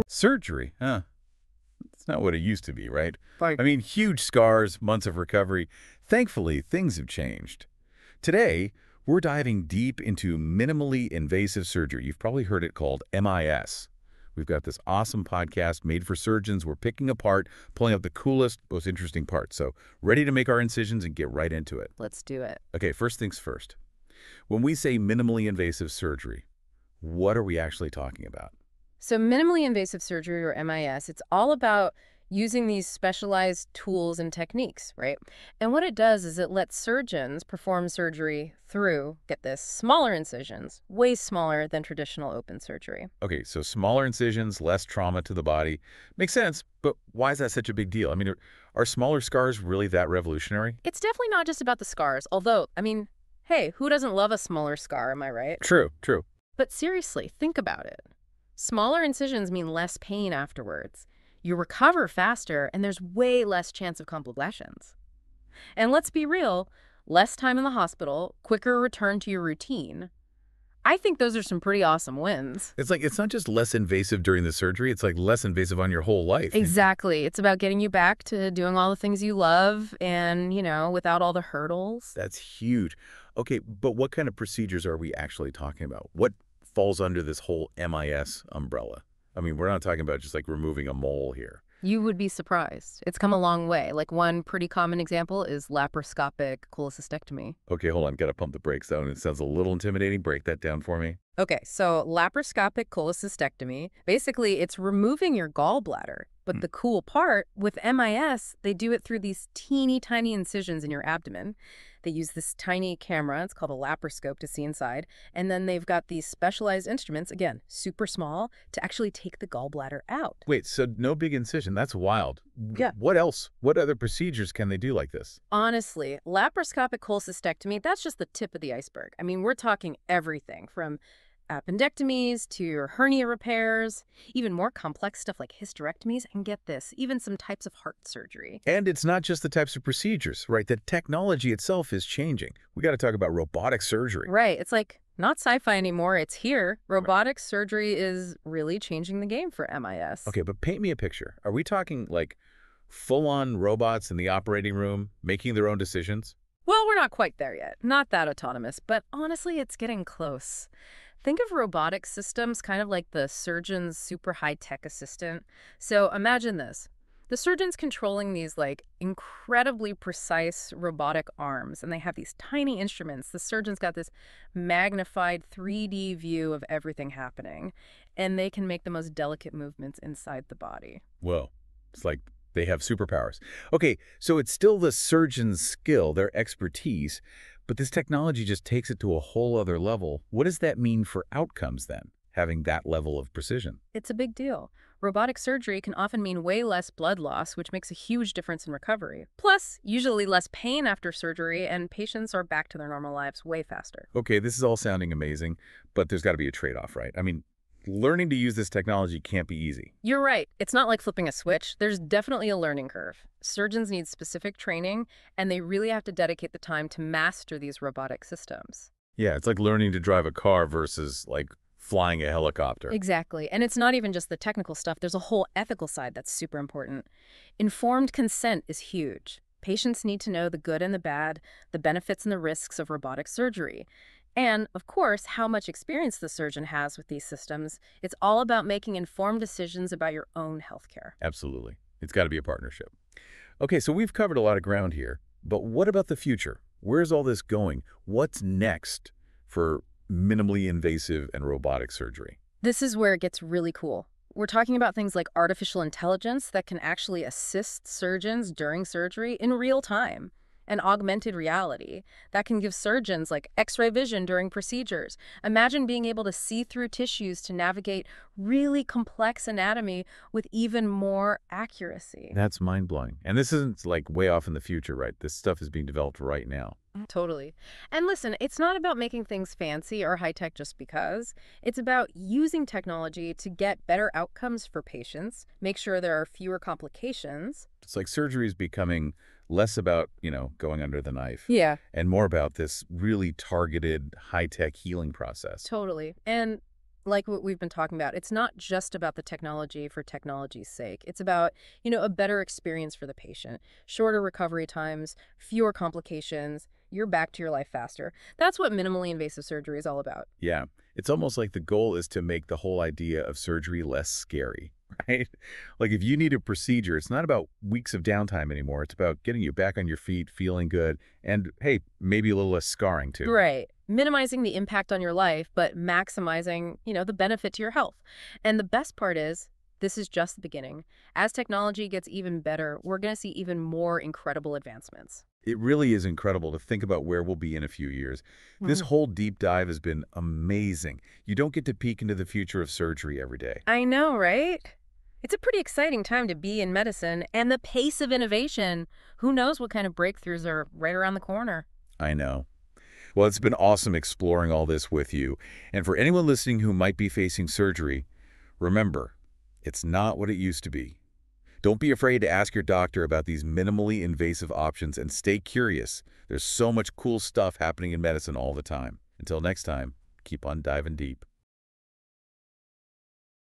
Surgery, huh? It's not what it used to be, right? Like, I mean, huge scars, months of recovery. Thankfully, things have changed. Today, we're diving deep into minimally invasive surgery. You've probably heard it called MIS. We've got this awesome podcast made for surgeons. We're picking apart, pulling out the coolest, most interesting parts. So, ready to make our incisions and get right into it. let's do it. Okay, first things first. When we say minimally invasive surgery, what are we actually talking about? So minimally invasive surgery, or MIS, it's all about using these specialized tools and techniques, right? And what it does is it lets surgeons perform surgery through, get this, smaller incisions, way smaller than traditional open surgery. Okay, so smaller incisions, less trauma to the body. Makes sense, but why is that such a big deal? I mean, are smaller scars really that revolutionary? It's definitely not just about the scars, although, I mean, hey, who doesn't love a smaller scar, am I right? True, true. But seriously, think about it. Smaller incisions mean less pain afterwards. You recover faster, and there's way less chance of complications. And let's be real, less time in the hospital, quicker return to your routine. I think those are some pretty awesome wins. It's like, it's not just less invasive during the surgery, it's like less invasive on your whole life. Exactly. It's about getting you back to doing all the things you love and, without all the hurdles. That's huge. Okay, but what kind of procedures are we actually talking about? What falls under this whole MIS umbrella? I mean, we're not talking about just like removing a mole here. You would be surprised. It's come a long way. Like one pretty common example is laparoscopic cholecystectomy. Okay, hold on. Got to pump the brakes down. It sounds a little intimidating. Break that down for me. Okay, so laparoscopic cholecystectomy, basically it's removing your gallbladder. But the cool part, with MIS, they do it through these teeny tiny incisions in your abdomen. They use this tiny camera, it's called a laparoscope, to see inside. And then they've got these specialized instruments, again, super small, to actually take the gallbladder out. Wait, so no big incision. That's wild. Yeah. What else? What other procedures can they do like this? Honestly, laparoscopic cholecystectomy, that's just the tip of the iceberg. I mean, we're talking everything from appendectomies to your hernia repairs, even more complex stuff like hysterectomies, and get this, even some types of heart surgery. And it's not just the types of procedures, right? The technology itself is changing. We got to talk about robotic surgery. Right. It's like not sci-fi anymore. It's here. Robotic surgery is really changing the game for MIS. Okay, but paint me a picture. Are we talking like full-on robots in the operating room making their own decisions? Well, we're not quite there yet. Not that autonomous, but honestly, it's getting close. Think of robotic systems kind of like the surgeon's super high-tech assistant. So imagine this. The surgeon's controlling these like incredibly precise robotic arms, and they have these tiny instruments. The surgeon's got this magnified 3D view of everything happening, and they can make the most delicate movements inside the body. Whoa, it's like they have superpowers. Okay, so it's still the surgeon's skill, their expertise, but this technology just takes it to a whole other level. What does that mean for outcomes then, having that level of precision? It's a big deal. Robotic surgery can often mean way less blood loss, which makes a huge difference in recovery. Plus, usually less pain after surgery, and patients are back to their normal lives way faster. Okay, this is all sounding amazing, but there's got to be a trade-off, right? I mean, learning to use this technology can't be easy. You're right. It's not like flipping a switch. There's definitely a learning curve. Surgeons need specific training, and they really have to dedicate the time to master these robotic systems. Yeah, it's like learning to drive a car versus like flying a helicopter. Exactly. And it's not even just the technical stuff. There's a whole ethical side that's super important. Informed consent is huge. Patients need to know the good and the bad, the benefits and the risks of robotic surgery. And, of course, how much experience the surgeon has with these systems. It's all about making informed decisions about your own healthcare. Absolutely. It's got to be a partnership. Okay, so we've covered a lot of ground here, but what about the future? Where's all this going? What's next for minimally invasive and robotic surgery? This is where it gets really cool. We're talking about things like artificial intelligence that can actually assist surgeons during surgery in real time. And augmented reality that can give surgeons like X-ray vision during procedures. Imagine being able to see through tissues to navigate really complex anatomy with even more accuracy. That's mind-blowing. And this isn't like way off in the future, right? This stuff is being developed right now. Totally. And listen, it's not about making things fancy or high-tech just because. It's about using technology to get better outcomes for patients, make sure there are fewer complications. It's like surgery is becoming less about, going under the knife. Yeah. And more about this really targeted high-tech healing process. Totally. And Like what we've been talking about, it's not just about the technology for technology's sake. It's about, a better experience for the patient, shorter recovery times, fewer complications, you're back to your life faster. That's what minimally invasive surgery is all about. Yeah, it's almost like the goal is to make the whole idea of surgery less scary, right? Like if you need a procedure, it's not about weeks of downtime anymore. It's about getting you back on your feet, feeling good, and hey, maybe a little less scarring too. Right. Minimizing the impact on your life, but maximizing, the benefit to your health. And the best part is, this is just the beginning. As technology gets even better, we're going to see even more incredible advancements. It really is incredible to think about where we'll be in a few years. This Mhm. whole deep dive has been amazing. You don't get to peek into the future of surgery every day. I know, right? It's a pretty exciting time to be in medicine, and the pace of innovation, who knows what kind of breakthroughs are right around the corner. I know. Well, it's been awesome exploring all this with you. And for anyone listening who might be facing surgery, remember, it's not what it used to be. Don't be afraid to ask your doctor about these minimally invasive options and stay curious. There's so much cool stuff happening in medicine all the time. Until next time, keep on diving deep.